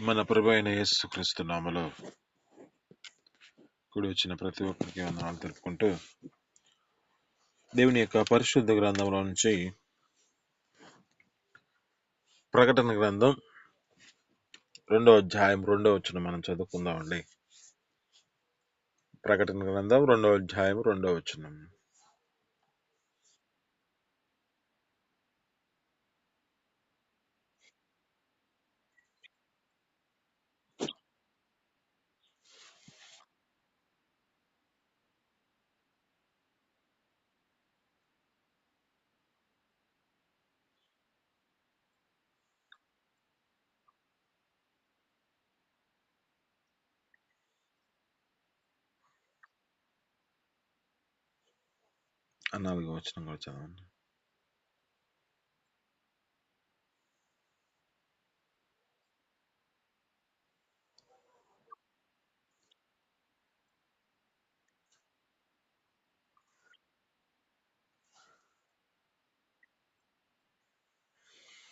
మన ప్రభు అయిన యేసుక్రీస్తు నామములో కూడి వచ్చిన ప్రతి ఒక్కరికి వందనాలు తెలుపుకుంటూ, దేవుని యొక్క పరిశుద్ధ గ్రంథంలో నుంచి ప్రకటన గ్రంథం 2వ అధ్యాయం 2వ వచనం మనం చదువుకుందామండి. ప్రకటన గ్రంథం 2వ అధ్యాయం 2వ వచనం. ఆ 4వ వచనం కూడా చదవండి.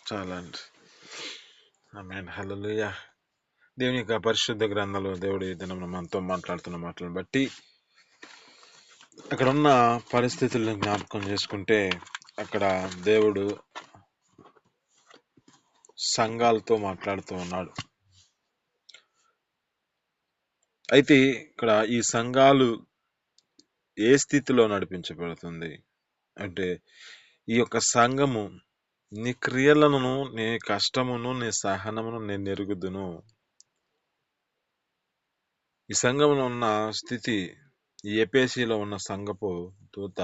చాలా అండి. ఆమేన్. హల్లెలూయా. దేవుని యొక్క పరిశుద్ధ గ్రంథంలో దేవుడు ఈ దినం మనతో మాట్లాడుతున్న మాటలను బట్టి అక్కడ ఉన్న పరిస్థితులను జ్ఞాపకం చేసుకుంటే, అక్కడ దేవుడు సంఘాలతో మాట్లాడుతూ ఉన్నాడు. అయితే ఇక్కడ ఈ సంఘాలు ఏ స్థితిలో నడిపించబడుతుంది అంటే, ఈ యొక్క సంఘము నీ క్రియలను, నీ కష్టమును, నీ సహనమును నేను ఎరుగుదును. ఈ సంఘంలో ఉన్న స్థితి, ఈ ఎపేసీలో ఉన్న సంఘపు దూత,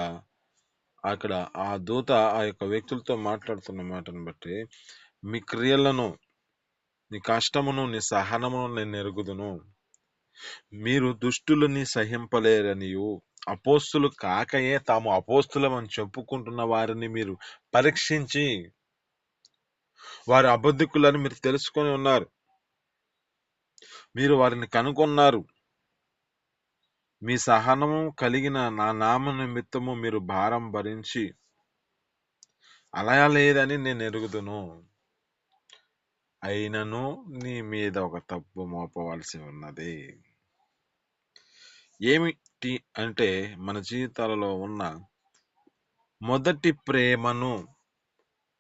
అక్కడ ఆ దూత ఆ యొక్క వ్యక్తులతో మాట్లాడుతున్న మాటను బట్టి, మీ క్రియలను, నీ కష్టమును, నీ సహనమును నేను ఎరుగుదును. మీరు దుష్టులని సహింపలేరనియు, అపోస్తులు కాకయే తాము అపోస్తులమని చెప్పుకుంటున్న వారిని మీరు పరీక్షించి వారి అబద్ధికులని మీరు తెలుసుకొని ఉన్నారు. మీరు వారిని కనుగొన్నారు. మీ సహనము కలిగిన నా నామ నిమిత్తము మీరు భారం భరించి అలా లేదని నేను ఎరుగుదును. అయినను నీ మీద ఒక తప్పు మోపవలసి ఉన్నది. ఏమిటి అంటే, మన జీవితాలలో ఉన్న మొదటి ప్రేమను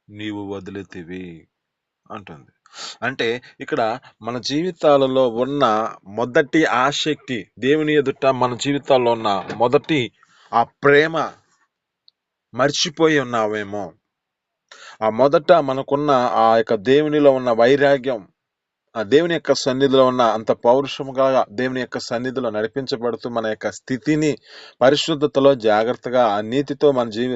నీవు వదిలితివి అంటుంది. అంటే ఇక్కడ మన జీవితాలలో ఉన్న మొదటి ఆసక్తి, దేవుని ఎదుట మన జీవితాల్లో ఉన్న మొదటి ఆ ప్రేమ మర్చిపోయి ఉన్నావేమో. ఆ మొదట మనకున్న ఆ యొక్క దేవునిలో ఉన్న వైరాగ్యం, ఆ దేవుని యొక్క సన్నిధిలో ఉన్న అంత పౌరుషముగా దేవుని యొక్క సన్నిధిలో నడిపించబడుతూ మన యొక్క స్థితిని పరిశుద్ధతలో జాగ్రత్తగా, ఆ నీతితో మన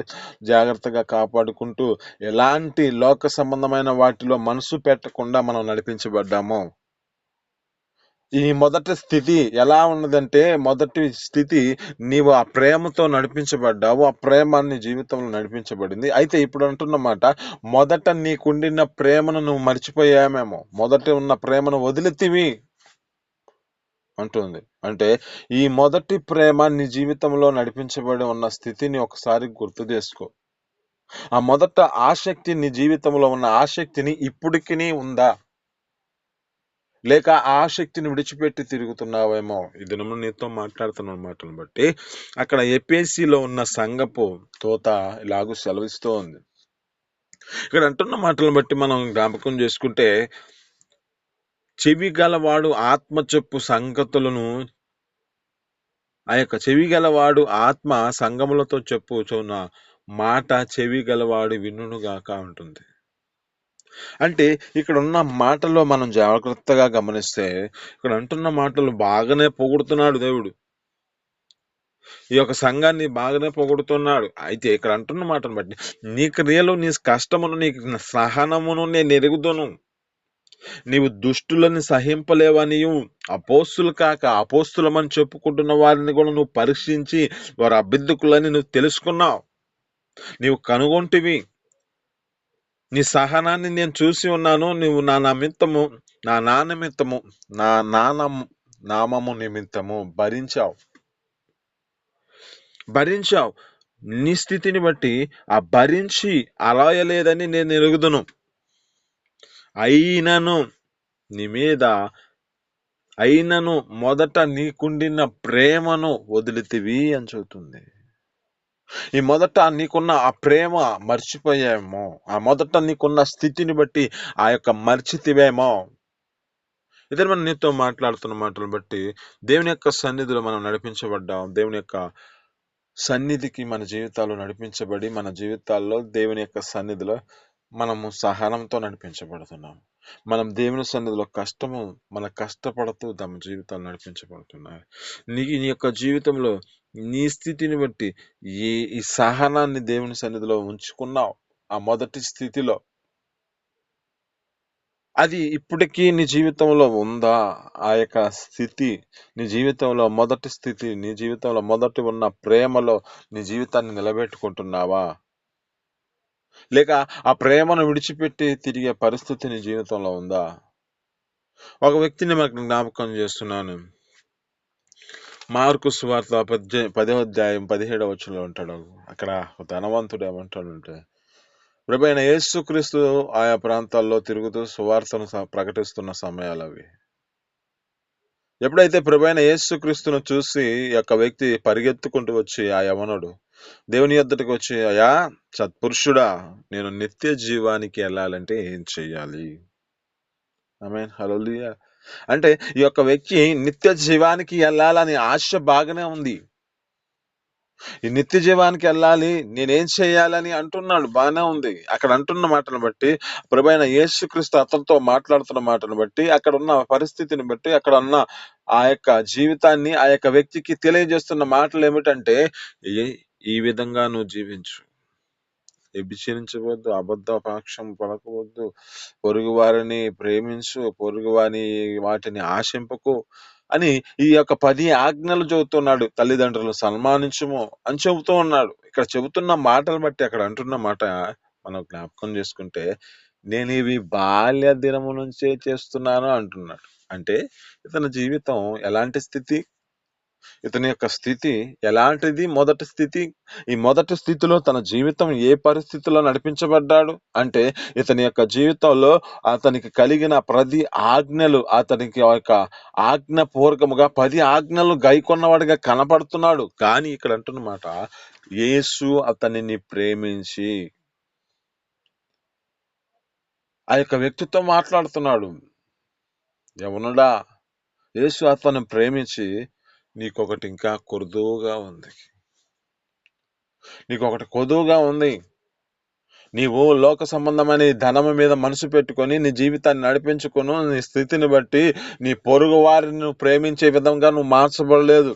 జాగ్రత్తగా కాపాడుకుంటూ ఎలాంటి లోక సంబంధమైన వాటిలో మనసు పెట్టకుండా మనం నడిపించబడ్డామో. ఈ మొదటి స్థితి ఎలా ఉన్నదంటే, మొదటి స్థితి నీవు ఆ ప్రేమతో నడిపించబడ్డావు, ఆ ప్రేమ నీ జీవితంలో నడిపించబడింది. అయితే ఇప్పుడు అంటున్నమాట, మొదట నీకుండిన ప్రేమను నువ్వు మర్చిపోయామేమో, మొదట ఉన్న ప్రేమను వదిలితివి అంటుంది. అంటే ఈ మొదటి ప్రేమ నీ జీవితంలో నడిపించబడి ఉన్న స్థితిని ఒకసారి గుర్తు చేసుకో. ఆ మొదట ఆసక్తి, నీ జీవితంలో ఉన్న ఆసక్తిని ఇప్పటికీ ఉందా, లేక ఆ ఆసక్తిని విడిచిపెట్టి తిరుగుతున్నావేమో. ఈ దినము నీతో మాట్లాడుతున్న మాటలను బట్టి అక్కడ ఎపేసీలో ఉన్న సంఘపు తోత ఇలాగూ సెలవిస్తూ ఉంది. ఇక్కడ అంటున్న మాటలను బట్టి మనం జ్ఞాపకం చేసుకుంటే, చెవి గలవాడు ఆత్మ చెప్పు సంగతులను, ఆ యొక్క చెవి గలవాడు ఆత్మ సంగములతో చెప్పుచున్న మాట చెవి గలవాడు వినుగాక ఉంటుంది. అంటే ఇక్కడ ఉన్న మాటల్లో మనం జాగ్రత్తగా గమనిస్తే, ఇక్కడ అంటున్న మాటలు బాగానే పొగుడుతున్నాడు దేవుడు. ఈ యొక్క సంఘాన్ని బాగానే పొగుడుతున్నాడు. అయితే ఇక్కడ అంటున్న మాటను బట్టి, నీ క్రియలు, నీ కష్టమును, నీ సహనమును నేను ఎరుగుదును. నీవు దుష్టులని సహింపలేవనియు, అపోస్తులు కాక అపోస్తులమని చెప్పుకుంటున్న వారిని కూడా నువ్వు పరీక్షించి వారి అబద్ధికులని నువ్వు తెలుసుకున్నావు, నీవు కనుగొంటివి. నీ సహనాన్ని నేను చూసి ఉన్నాను. నువ్వు నా నిమిత్తము, నా నిమిత్తము, నా నామము నిమిత్తము భరించావు. నీ స్థితిని బట్టి ఆ భరించి అలాయలేదని నేను ఎరుగుదును. అయినను నీ మీద అయినను మొదట నీకుండిన ప్రేమను వదిలితివి అని చెబుతుంది. ఈ మొదట నీకున్న ఆ ప్రేమ మర్చిపోయామో, ఆ మొదట నీకున్న స్థితిని బట్టి ఆ యొక్క మర్చితివేమో. ఇదే మనం నీతో మాట్లాడుతున్న మాటలు బట్టి దేవుని యొక్క సన్నిధిలో మనం నడిపించబడ్డాం. దేవుని యొక్క సన్నిధికి మన జీవితాలు నడిపించబడి, మన జీవితాల్లో దేవుని యొక్క సన్నిధిలో మనము సహనంతో నడిపించబడుతున్నాం. మనం దేవుని సన్నిధిలో మన కష్టపడుతూ తమ జీవితాలు నడిపించబడుతున్నాయి. నీ యొక్క జీవితంలో నీ స్థితిని బట్టి ఈ సహనాన్ని దేవుని సన్నిధిలో ఉంచుకున్నావు. ఆ మొదటి స్థితిలో అది ఇప్పటికీ నీ జీవితంలో ఉందా? ఆ యొక్క స్థితి నీ జీవితంలో మొదటి స్థితి, నీ జీవితంలో మొదటి ఉన్న ప్రేమలో నీ జీవితాన్ని నిలబెట్టుకుంటున్నావా? లేక ఆ ప్రేమను విడిచిపెట్టి తిరిగే పరిస్థితి నీ జీవితంలో ఉందా? ఒక వ్యక్తిని మనకు జ్ఞాపకం చేస్తున్నాను. మార్కు సువార్త 10వ అధ్యాయం 17వ వచనంలో ఉంటాడు. అక్కడ ధనవంతుడు ఏమంటాడంటే, ప్రభువైన యేసుక్రీస్తు ఆయా ప్రాంతాల్లో తిరుగుతూ సువార్తను ప్రకటిస్తున్న సమయాలు అవి. ఎప్పుడైతే ప్రభువైన యేసుక్రీస్తును చూసి ఈ యొక్క వ్యక్తి పరిగెత్తుకుంటూ వచ్చి ఆ యవనుడు దేవుని యొద్దకు వచ్చి, అయ్యా సత్పురుషుడా, నేను నిత్య జీవానికి వెళ్ళాలంటే ఏం చెయ్యాలి? ఆమేన్, హల్లెలూయా. అంటే ఈ యొక్క వ్యక్తి నిత్య జీవానికి వెళ్ళాలని ఆశ బాగానే ఉంది. ఈ నిత్య జీవానికి వెళ్ళాలి, నేనేం చేయాలని అంటున్నాడు, బాగానే ఉంది. అక్కడ అంటున్న మాటను బట్టి, ప్రభువైన యేసుక్రీస్తు అతనితో మాట్లాడుతున్న మాటను బట్టి, అక్కడ ఉన్న పరిస్థితిని బట్టి, అక్కడ ఉన్న ఆ యొక్క జీవితాన్ని ఆ యొక్క వ్యక్తికి తెలియజేస్తున్న మాటలు ఏమిటంటే, ఈ విధంగా నువ్వు జీవించు, వ్యభిచరించవద్దు, అబద్ధ సాక్ష్యం పలకవద్దు, పొరుగు వారిని ప్రేమించు, పొరుగు వాటిని ఆశింపకు అని ఈ యొక్క 10 ఆజ్ఞలు చెబుతున్నాడు. తల్లిదండ్రులను సన్మానించుము అని చెబుతూ ఉన్నాడు. ఇక్కడ చెబుతున్న మాటలు బట్టి అక్కడ అంటున్న మాట మనం జ్ఞాపకం చేసుకుంటే, నేను ఇవి బాల్య దినము నుంచే చేస్తున్నాను అంటున్నాడు. అంటే ఇతని జీవితం ఎలాంటి స్థితి, ఇతని యొక్క స్థితి ఎలాంటిది? మొదటి స్థితి. ఈ మొదటి స్థితిలో తన జీవితం ఏ పరిస్థితిలో నడిపించబడ్డాడు అంటే, ఇతని యొక్క జీవితంలో అతనికి కలిగిన ప్రతి ఆజ్ఞలు, అతనికి యొక్క ఆజ్ఞపూర్వకముగా 10 ఆజ్ఞలు గైకొన్నవాడిగా కనపడుతున్నాడు. కానీ ఇక్కడ అంటున్నమాట, యేసు అతనిని ప్రేమించి ఆ యొక్క వ్యక్తితో మాట్లాడుతున్నాడు. యవనుడా, యేసు అతన్ని ప్రేమించి, నీకొకటి ఇంకా కొదువుగా ఉంది, నీకొకటి కొదువుగా ఉంది. నీవు లోక సంబంధమైన ఈ ధనము మీద మనసు పెట్టుకొని నీ జీవితాన్ని నడిపించుకును, నీ స్థితిని బట్టి నీ పొరుగు వారిని నువ్వు ప్రేమించే విధంగా నువ్వు మార్చబడలేదు.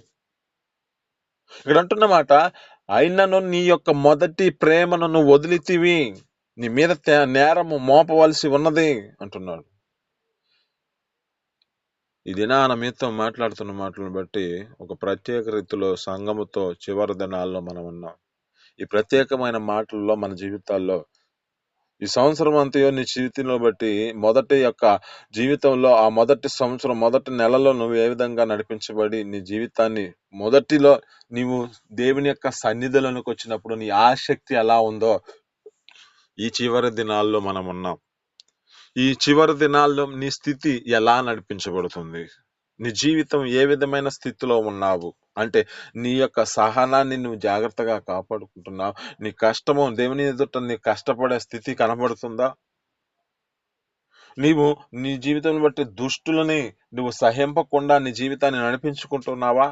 ఇక్కడ అంటున్నమాట, అయినను నీ యొక్క మొదటి ప్రేమను నువ్వు వదిలితివి, నీ మీద నేరము మోపవలసి ఉన్నది అంటున్నాడు. ఈ దినాన మీతో మాట్లాడుతున్న మాటలను బట్టి ఒక ప్రత్యేక రీతిలో సంఘముతో చివరి దినాల్లో మనం ఉన్నాం. ఈ ప్రత్యేకమైన మాటల్లో మన జీవితాల్లో ఈ సంవత్సరం అంతయో నీ జీవితంలో బట్టి మొదటి యొక్క జీవితంలో ఆ మొదటి సంవత్సరం మొదటి నెలలో నువ్వు ఏ విధంగా నడిపించబడి నీ జీవితాన్ని మొదటిలో నీవు దేవుని యొక్క సన్నిధిలోనికి వచ్చినప్పుడు నీ ఆసక్తి ఎలా ఉందో ఈ చివరి దినాల్లో మనం ఉన్నాం. ఈ చివరి దినాల్లో నీ స్థితి ఎలా నడిపించబడుతుంది, నీ జీవితం ఏ విధమైన స్థితిలో ఉన్నావు అంటే, నీ యొక్క సహనాన్ని నువ్వు జాగ్రత్తగా కాపాడుకుంటున్నావు, నీ కష్టము దేవుని ఎదుట నీ కష్టపడే స్థితి కనబడుతుందా? నీవు నీ జీవితం బట్టి దుష్టులని నువ్వు సహింపకుండా నీ జీవితాన్ని నడిపించుకుంటున్నావా?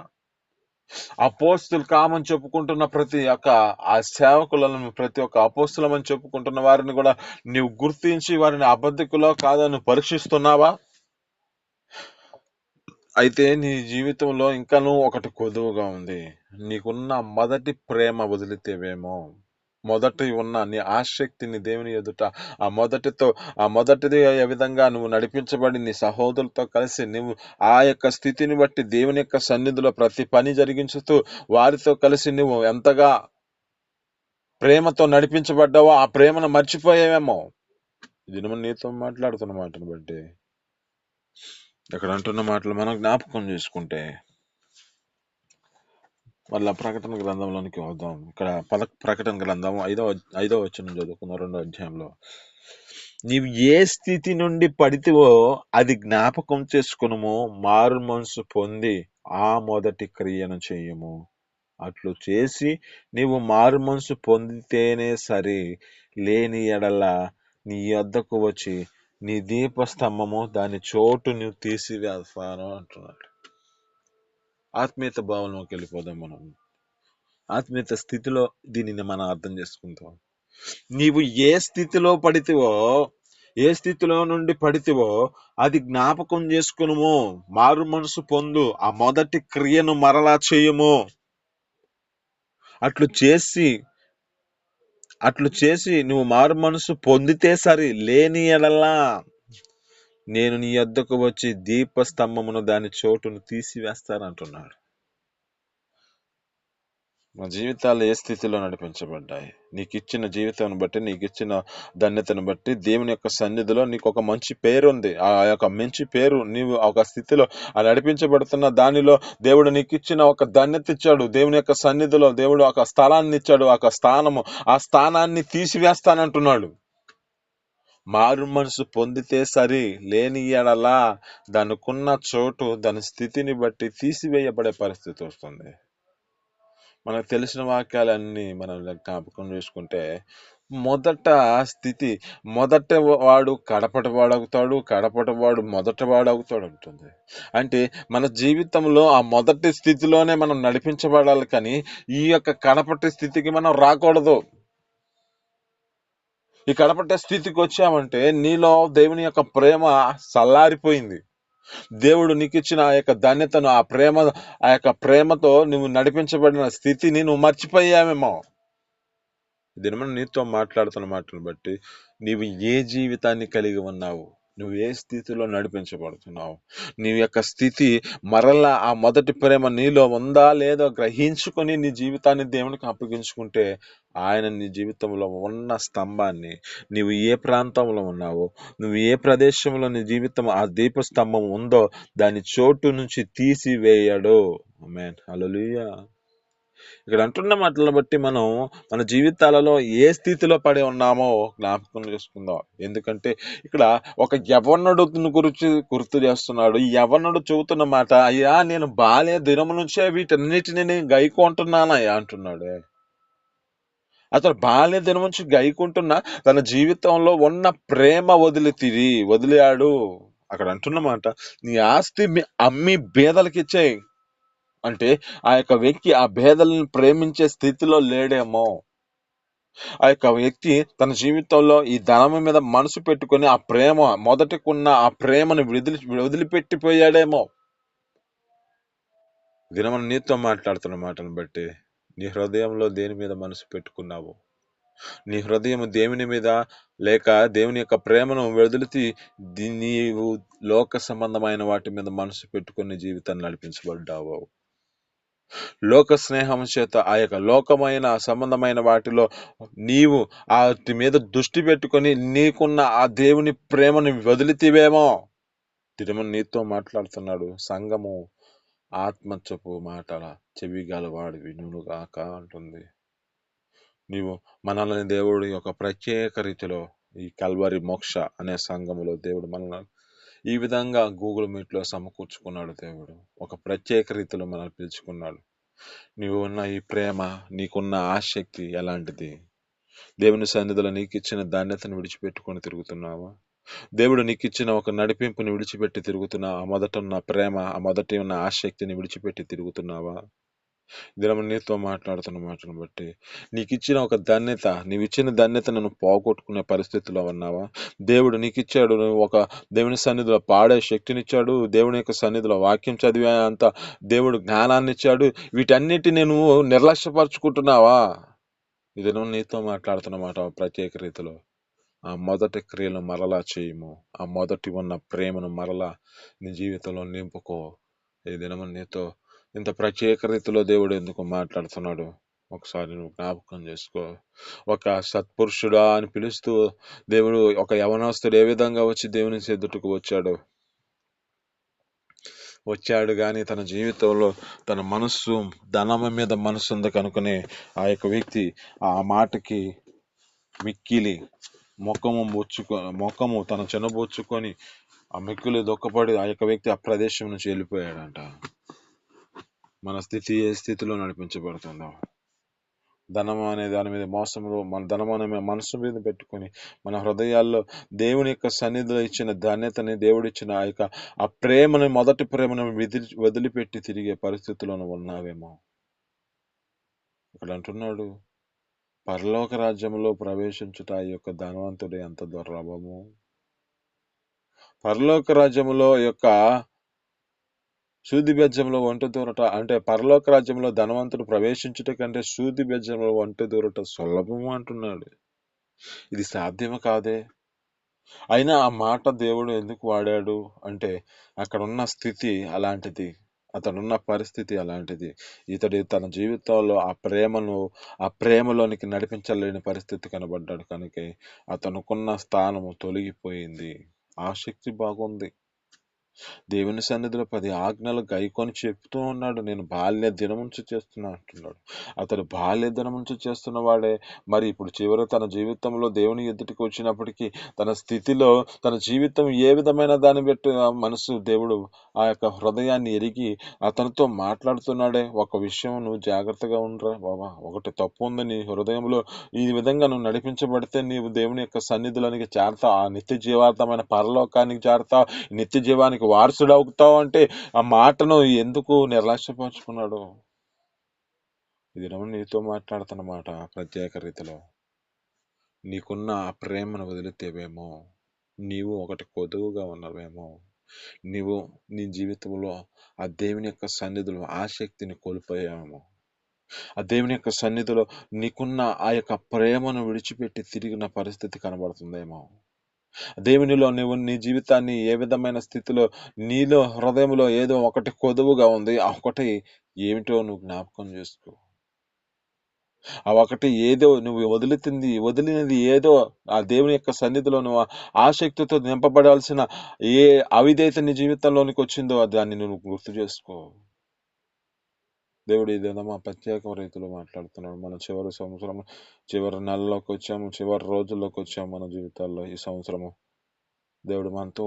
అపోస్తులు కామని చెప్పుకుంటున్న ప్రతి ఒక్క ఆ సేవకులను, ప్రతి ఒక్క అపోస్తులమని చెప్పుకుంటున్న వారిని కూడా నీవు గుర్తించి వారిని అబద్ధికులో కాదని పరీక్షిస్తున్నావా? అయితే నీ జీవితంలో ఇంకనూ ఒకటి కొదువుగా ఉంది. నీకున్న మొదటి ప్రేమ వదిలితేవేమో, మొదటి ఉన్న నీ ఆసక్తిని దేవుని ఎదుట ఆ మొదటిది ఏ విధంగా నువ్వు నడిపించబడి నీ సహోదరులతో కలిసి నువ్వు ఆ యొక్క స్థితిని బట్టి దేవుని యొక్క సన్నిధిలో ప్రతి పని జరిగించుతూ వారితో కలిసి నువ్వు ఎంతగా ప్రేమతో నడిపించబడ్డావో ఆ ప్రేమను మర్చిపోయావేమో. ఇది నీతో మాట్లాడుతున్న మాటను బట్టి ఇక్కడ అంటున్న మాటలు మనం జ్ఞాపకం చేసుకుంటే, మళ్ళా ప్రకటన గ్రంథంలోనికి వద్దాం. ఇక్కడ ప్రకటన గ్రంథం ఐదో వచనం చదువుకున్న 2వ అధ్యాయంలో, నీవు ఏ స్థితి నుండి పడితివో అది జ్ఞాపకం చేసుకునుము, మారు మనసు పొంది ఆ మొదటి క్రియను చెయ్యము. అట్లు చేసి నీవు మారు మనసు పొందితేనే సరి, లేని ఎడల నీ యొద్దకు వచ్చి నీ దీపస్తంభము దాని చోటు నువ్వు తీసివేస్తాను అంటున్నాడు. ఆత్మీయత భావంలోకి వెళ్ళిపోదాం. మనం ఆత్మీయత స్థితిలో దీనిని మనం అర్థం చేసుకుంటాం. నీవు ఏ స్థితిలో పడితివో, ఏ స్థితిలో నుండి పడితివో అది జ్ఞాపకం చేసుకునుము, మారు మనసు పొందు, ఆ మొదటి క్రియను మరలా చేయము. అట్లు చేసి నువ్వు మారు మనసు పొందితే సరి, లేని ఎడలా నేను నీ యొద్దకు వచ్చి దీపస్తంభమును దాని చోటును తీసివేస్తానంటున్నాడు. మా జీవితాలు ఏ స్థితిలో నడిపించబడ్డాయి? నీకు ఇచ్చిన జీవితాన్ని బట్టి, నీకు ఇచ్చిన ధన్యతను బట్టి, దేవుని యొక్క సన్నిధిలో నీకు ఒక మంచి పేరు ఉంది. ఆ యొక్క మంచి పేరు నీవు ఒక స్థితిలో నడిపించబడుతున్న దానిలో దేవుడు నీకు ఇచ్చిన ఒక ధన్యత ఇచ్చాడు. దేవుని యొక్క సన్నిధిలో దేవుడు ఒక స్థలాన్ని ఇచ్చాడు, ఒక స్థానము. ఆ స్థానాన్ని తీసివేస్తానంటున్నాడు. మారు మనసు పొందితే సరి, లేని ఎడలా దానికున్న చోటు దాని స్థితిని బట్టి తీసివేయబడే పరిస్థితి వస్తుంది. మనకు తెలిసిన వాక్యాలన్నీ మనం జ్ఞాపకం చేసుకుంటే, మొదట వాడు కడపటి వాడవుతాడు, కడపటి వాడు మొదట వాడవుతాడు అంటుంది. అంటే మన జీవితంలో ఆ మొదటి స్థితిలోనే మనం నడిపించబడాలి, కానీ ఈ యొక్క కడపటి స్థితికి మనం రాకూడదు. ఈ కడపటి స్థితికి వచ్చామంటే నీలో దేవుని యొక్క ప్రేమ చల్లారిపోయింది. దేవుడు నీకు ఇచ్చిన ఆ యొక్క ధన్యతను, ఆ యొక్క ప్రేమతో నువ్వు నడిపించబడిన స్థితిని నువ్వు మర్చిపోయావేమో. దినమన నీతో మాట్లాడుతున్న మాటను బట్టి నీవు ఏ జీవితాన్ని కలిగి ఉన్నావు, నువ్వు ఏ స్థితిలో నడిపించబడుతున్నావు, నీ యొక్క స్థితి మరలా ఆ మొదటి ప్రేమ నీలో ఉందా లేదో గ్రహించుకొని నీ జీవితాన్ని దేవునికి అప్పగించుకుంటే, ఆయన నీ జీవితంలో ఉన్న స్తంభాన్ని, నీవు ఏ ప్రాంతంలో ఉన్నావో, నువ్వు ఏ ప్రదేశంలో నీ జీవితం ఆ దీపస్తంభం ఉందో దాని చోటు నుంచి తీసివేయడు. ఆమేన్, హల్లెలూయా. ఇక్కడ అంటున్న మాటలను బట్టి మనం మన జీవితాలలో ఏ స్థితిలో పడి ఉన్నామో జ్ఞాపకం చేసుకుందాం. ఎందుకంటే ఇక్కడ ఒక యవనుడు గురించి గుర్తు చేస్తున్నాడు. ఈ యవనుడు చెబుతున్న మాట, అయ్యా నేను బాల్య దినము నుంచే వీటన్నిటిని నేను గైకుంటున్నానయ్యా అంటున్నాడు. అతను బాల్య దినం నుంచి గైకుంటున్న తన జీవితంలో ఉన్న ప్రేమ వదిలాడు. అక్కడ అంటున్న మాట, నీ ఆస్తి అమ్మి బేదలకు ఇచ్చేయి అంటే, ఆ యొక్క వ్యక్తి ఆ భేదలను ప్రేమించే స్థితిలో లేడేమో. ఆ యొక్క వ్యక్తి తన జీవితంలో ఈ ధనం మీద మనసు పెట్టుకొని ఆ ప్రేమ, మొదటికున్న ఆ ప్రేమను వదిలిపెట్టిపోయాడేమో. దినమని నీతో మాట్లాడుతున్న మాటను బట్టి నీ హృదయంలో దేని మీద మనసు పెట్టుకున్నావు? నీ హృదయం దేవుని మీద, లేక దేవుని యొక్క ప్రేమను వదిలితే నీవు లోక సంబంధమైన వాటి మీద మనసు పెట్టుకుని జీవితాన్ని నడిపించబడ్డావు. లోక స్నేహం చేత ఆ యొక్క లోకమైన సంబంధమైన వాటిలో నీవు వాటి మీద దృష్టి పెట్టుకొని నీకున్న ఆ దేవుని ప్రేమను వదిలితేవేమో. తిరుమల నీతో మాట్లాడుతున్నాడు. సంఘము ఆత్మచపు మాటల చెవి గలవాడు వినుగాక అంటుంది. నీవు మనల్ని దేవుడు యొక్క ప్రత్యేక రీతిలో ఈ కల్వరి మోక్ష అనే సంఘములో దేవుడు మనల్ని ఈ విధంగా గూగుల్ మీట్లో సమకూర్చుకున్నాడు. దేవుడు ఒక ప్రత్యేక రీతిలో మనల్ని పిలుచుకున్నాడు. నీవు ఉన్న ఈ ప్రేమ, నీకున్న ఆసక్తి ఎలాంటిది? దేవుని సన్నిధిలో నీకు ఇచ్చిన ధాన్యతను విడిచిపెట్టుకొని తిరుగుతున్నావా? దేవుడు నీకు ఇచ్చిన ఒక నడిపింపుని విడిచిపెట్టి తిరుగుతున్నావా? ఆ మొదట ఉన్న ప్రేమ, ఆ మొదటి ఉన్న ఆసక్తిని విడిచిపెట్టి తిరుగుతున్నావా? దినము నీతో మాట్లాడుతున్న మాటను బట్టి నీకు ఇచ్చిన ఒక ధన్యత, నీవు ఇచ్చిన ధన్యతను నువ్వు పోగొట్టుకునే పరిస్థితిలో ఉన్నావా? దేవుడు నీకు ఇచ్చాడు, ఒక దేవుని సన్నిధిలో పాడే శక్తినిచ్చాడు, దేవుని యొక్క సన్నిధిలో వాక్యం చదివే అంత దేవుడు జ్ఞానాన్ని ఇచ్చాడు. వీటన్నిటిని నువ్వు నిర్లక్ష్యపరుచుకుంటున్నావా? ఇది నువ్వు నీతో మాట్లాడుతున్న మాట. ప్రత్యేక రీతిలో ఆ మొదటి క్రియలు మరలా చేయము. ఆ మొదటి ఉన్న ప్రేమను మరలా నీ జీవితంలో నింపుకో. ఈ దినము నీతో ఇంత ప్రత్యేక రీతిలో దేవుడు ఎందుకు మాట్లాడుతున్నాడు ఒకసారి నువ్వు జ్ఞాపకం చేసుకో. ఒక సత్పురుషుడా అని పిలుస్తూ దేవుడు ఒక యవనస్తుడు ఏ విధంగా వచ్చి దేవుని ఎదుటకు వచ్చాడు. వచ్చాడు గాని తన జీవితంలో తన మనస్సు ధనం మీద మనస్సు ఉంది కనుకనే ఆ యొక్క వ్యక్తి ఆ మాటకి మిక్కిలి ముఖము తన చిన్నబుచ్చుకొని ఆ మిక్కిలి దుఃఖపడి ఆ యొక్క వ్యక్తి ఆ ప్రదేశం నుంచి వెళ్ళిపోయాడంట. మన స్థితి ఏ స్థితిలో నడిపించబడుతుందో, ధనం అనే దాని మీద మోసంలో మన ధనం అనే మనసు మీద పెట్టుకొని మన హృదయాల్లో దేవుని యొక్క సన్నిధిలో ఇచ్చిన ధన్యతని, దేవుడిచ్చిన ఆ యొక్క ఆ ప్రేమని, మొదటి ప్రేమను వదిలిపెట్టి తిరిగే పరిస్థితిలో నువ్వు ఉన్నావేమో. ఇక్కడ అంటున్నాడు, పరలోక రాజ్యంలో ప్రవేశించుట ఈ యొక్క ధనవంతుడు ఎంత దుర్లభము. పరలోక రాజ్యంలో యొక్క సూది బెజ్జంలో ఒంటె దూరట, అంటే పరలోక రాజ్యంలో ధనవంతుడు ప్రవేశించుట కంటే సూది బెజ్జంలో ఒంటె దూరట సులభము అంటున్నాడు. ఇది సాధ్యము కాదే. అయినా ఆ మాట దేవుడు ఎందుకు వాడాడు అంటే అక్కడున్న స్థితి అలాంటిది, అతనున్న పరిస్థితి అలాంటిది. ఇతడు తన జీవితంలో ఆ ప్రేమలోనికి నడిపించలేని పరిస్థితి కనబడ్డాడు కనుక అతనుకున్న స్థానము తొలగిపోయింది. ఆసక్తి బాగుంది, దేవుని సన్నిధిలో 10 ఆజ్ఞలు గైకొని చెప్తూ ఉన్నాడు, నేను బాల్య దినముంచి చేస్తున్నా అంటున్నాడు. అతడు బాల్య దినముంచి చేస్తున్న వాడే మరి ఇప్పుడు చివరి తన జీవితంలో దేవుని ఎదుటికి వచ్చినప్పటికీ తన స్థితిలో తన జీవితం ఏ విధమైన దాన్ని బట్టి మనసు దేవుడు ఆ యొక్క హృదయాన్ని ఎరిగి అతనితో మాట్లాడుతున్నాడే. ఒక విషయం నువ్వు జాగ్రత్తగా ఉండరా బాబా, ఒకటి తప్పు ఉంది నీ హృదయంలో, ఈ విధంగా నువ్వు నడిపించబడితే నీవు దేవుని యొక్క సన్నిధిలోనికి చేరతావు, ఆ నిత్య జీవార్థమైన పరలోకానికి చేరతావు, నిత్య జీవానికి వారసుడు అవుతావు అంటే ఆ మాటను ఎందుకు నిర్లక్ష్యపరుచుకున్నాడు. ఇది నీతో మాట్లాడుతున్న మాట ప్రత్యేక రీతిలో. నీకున్న ఆ ప్రేమను వదిలితేవేమో, నీవు ఒకటి కొదువుగా ఉన్నవేమో, నీవు నీ జీవితంలో ఆ దేవుని యొక్క సన్నిధిలో ఆసక్తిని కోల్పోయావేమో, ఆ దేవుని యొక్క సన్నిధిలో నీకున్న ఆ యొక్క ప్రేమను విడిచిపెట్టి తిరిగిన పరిస్థితి కనబడుతుందేమో. దేవునిలో నువ్వు నీ జీవితాన్ని ఏ విధమైన స్థితిలో నీలో హృదయంలో ఏదో ఒకటి కొదువుగా ఉంది, ఆ ఒకటి ఏమిటో నువ్వు జ్ఞాపకం చేసుకో. ఆ ఒకటి ఏదో నువ్వు వదిలినది ఏదో ఆ దేవుని యొక్క సన్నిధిలో నువ్వు ఆసక్తితో నింపబడాల్సిన ఏ అవిధేయత నీ జీవితంలోనికి వచ్చిందో దాన్ని నువ్వు గుర్తు చేసుకో. దేవుడు ఇదేదో మా ప్రత్యేక రీతిలో మాట్లాడుతున్నాడు. మన చివరి సంవత్సరం, చివరి నెలలోకి వచ్చాము, చివరి రోజుల్లోకి వచ్చాము. మన జీవితాల్లో ఈ సంవత్సరము దేవుడు మనతో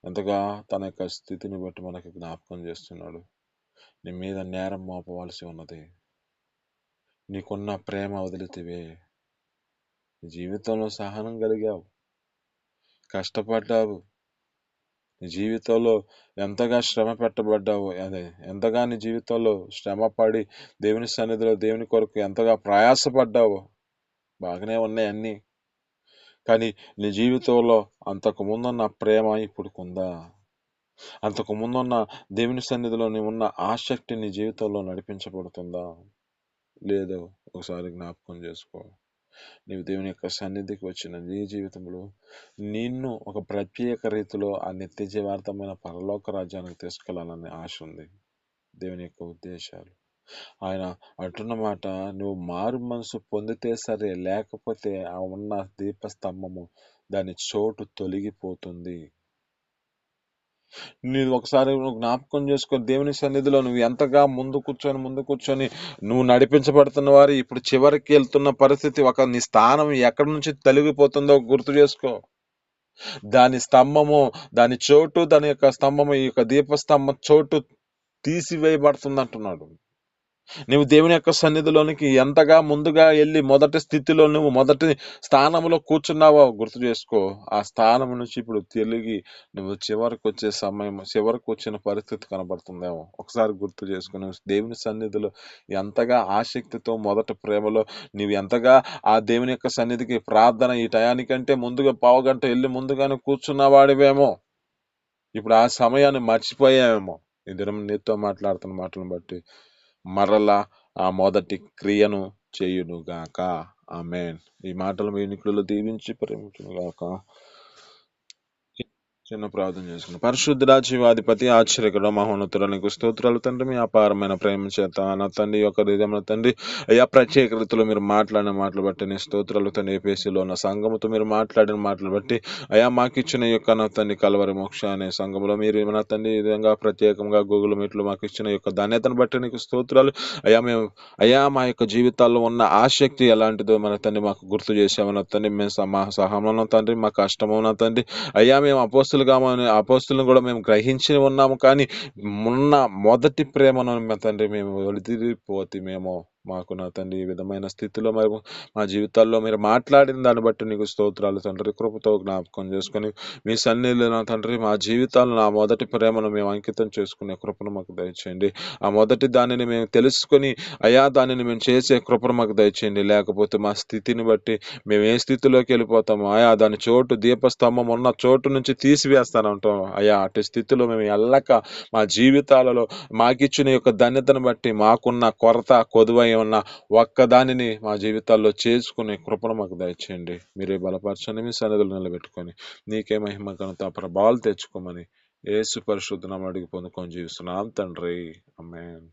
ఎంతగా తన యొక్క స్థితిని బట్టి మనకి జ్ఞాపకం చేస్తున్నాడు. నీ మీద నేరం మోపవలసి ఉన్నది, నీకున్న ప్రేమ వదిలితివే. నీ జీవితంలో సహనం కలిగావు, కష్టపడ్డావు, నీ జీవితంలో ఎంతగా శ్రమ పెట్టబడ్డావు, అదే ఎంతగా నీ జీవితంలో శ్రమ పడి దేవుని సన్నిధిలో దేవుని కొరకు ఎంతగా ప్రయాసపడ్డావు. బాగానే ఉన్నాయి అన్నీ, కానీ నీ జీవితంలో అంతకు ముందున్న ప్రేమ ఇప్పుడుకుందా? అంతకు ముందున్న దేవుని సన్నిధిలో ఉన్న ఆసక్తి నీ జీవితంలో నడిపించబడుతుందా లేదో ఒకసారి జ్ఞాపకం చేసుకో. నీవు దేవుని యొక్క సన్నిధికి వచ్చిన నీ జీవితంలో నిన్ను ఒక ప్రత్యేక రీతిలో ఆ నిత్య జీవార్థమైన పరలోక రాజ్యానికి తీసుకెళ్లాలనే ఆశ ఉంది. దేవుని యొక్క ఉద్దేశాలు ఆయన అంటున్న మాట, నువ్వు మారు మనసు పొందితే సరే, లేకపోతే ఆ ఉన్న దీపస్తంభము దాని చోటు తొలగిపోతుంది. నువ్వు ఒకసారి జ్ఞాపకం చేసుకో, దేవుని సన్నిధిలో నువ్వు ఎంతగా ముందు కూర్చొని నువ్వు నడిపించబడుతున్న వారు ఇప్పుడు చివరికి వెళ్తున్న పరిస్థితి, నీ స్థానం ఎక్కడి నుంచి తొలగిపోతుందో గుర్తు చేసుకో. దాని స్తంభము, దాని చోటు, దాని యొక్క స్తంభము, ఈ యొక్క దీపస్తంభం చోటు తీసివేయబడుతుంది అంటున్నాడు. నువ్వు దేవుని యొక్క సన్నిధిలోనికి ఎంతగా ముందుగా వెళ్ళి మొదటి స్థితిలో నువ్వు మొదటి స్థానంలో కూర్చున్నావో గుర్తు చేసుకో. ఆ స్థానం నుంచి ఇప్పుడు తిరిగి నువ్వు చివరికి వచ్చే సమయం, చివరికి వచ్చిన పరిస్థితి కనబడుతుందేమో ఒకసారి గుర్తు చేసుకో. నువ్వు దేవుని సన్నిధిలో ఎంతగా ఆసక్తితో మొదటి ప్రేమలో నువ్వు ఎంతగా ఆ దేవుని యొక్క సన్నిధికి ప్రార్థన ఈ టయానికంటే ముందుగా పావుగంట వెళ్ళి ముందుగానే కూర్చున్నవాడివేమో, ఇప్పుడు ఆ సమయాన్ని మర్చిపోయావేమో. ఈ దినం నీతో మాట్లాడుతున్న మాటలను బట్టి మరలా ఆ మొదటి క్రియను చేయునుగాక. ఆమేన్. ఈ మాటలు మీ ఎన్నికలలో దీవించి ప్రేమించునుగాక. చిన్న ప్రార్థన చేసుకున్నాం. పరిశుద్ధుడా, జీవాధిపతి, ఆశ్చర్యకరుడ, మహోన్నతుడ, నీకు స్తోత్రాలు తండ్రి. మీ అపారమైన ప్రేమ చేత నా తండ్రి యొక్క హృదయంలో తండ్రి అయ్యా ప్రత్యేక రీతిలో మీరు మాట్లాడిన మాటలు బట్టి నీ స్తోత్రాలు తండ్రి. ఏపీసీలో ఉన్న సంఘముతో మీరు మాట్లాడిన మాటలు బట్టి అయ్యా మాకు ఇచ్చిన యొక్క నా తండ్రి కలవరి మోక్ష అనే సంఘంలో మీరు నా తండ్రి ఈ విధంగా ప్రత్యేకంగా గూగుల్ మీట్లు మాకు ఇచ్చిన యొక్క ధన్యతను బట్టి నీకు స్తోత్రాలు. అయ్యా మా యొక్క జీవితాల్లో ఉన్న ఆసక్తి ఎలాంటిదో మన తండ్రి మాకు గుర్తు చేసామన్న తండ్రి. మేము మా సహనంలో తండ్రి, మా కష్టమున్న తండ్రి అయ్యా మేము అపోస్తులను కూడా మేము గ్రహించి ఉన్నాము, కానీ మొన్న మొదటి ప్రేమను మా తండ్రి మేము వదిలిపోతేమేమో మాకు నా తండ్రి ఈ విధమైన స్థితిలో మేము మా జీవితాల్లో మీరు మాట్లాడిన దాన్ని బట్టి నీకు స్తోత్రాలు తండ్రి. కృపతో జ్ఞాపకం చేసుకొని మీ సన్నిధిలో నా తండ్రి మా జీవితాలను ఆ మొదటి ప్రేమను మేము అంకితం చేసుకునే కృపను మాకు దయచేయండి. ఆ మొదటి దానిని మేము తెలుసుకొని అయా దానిని మేము చేసే కృపను మాకు దయచేయండి. లేకపోతే మా స్థితిని బట్టి మేము ఏ స్థితిలోకి వెళ్ళిపోతామో అయా దాని చోటు దీపస్తంభం ఉన్న చోటు నుంచి తీసివేస్తానంటాం అయా. అటు స్థితిలో మేము వెళ్ళక మా జీవితాలలో మాకిచ్చిన యొక్క ధన్యతను బట్టి మాకున్న కొరత కొదువై ఉన్న ఒక్కదానిని మా జీవితాల్లో చేసుకునే కృపను మాకు దయచేయండి. మీరే బలపరచండి, మీ సన్నిధులు నిలబెట్టుకొని నీకే మహిమ ఘనత ప్రభావాలు తెచ్చుకోమని యేసు పరిశుద్ధ నామమున అడిగి పొందుకొని జీవిస్తున్నాం తండ్రి. ఆమేన్.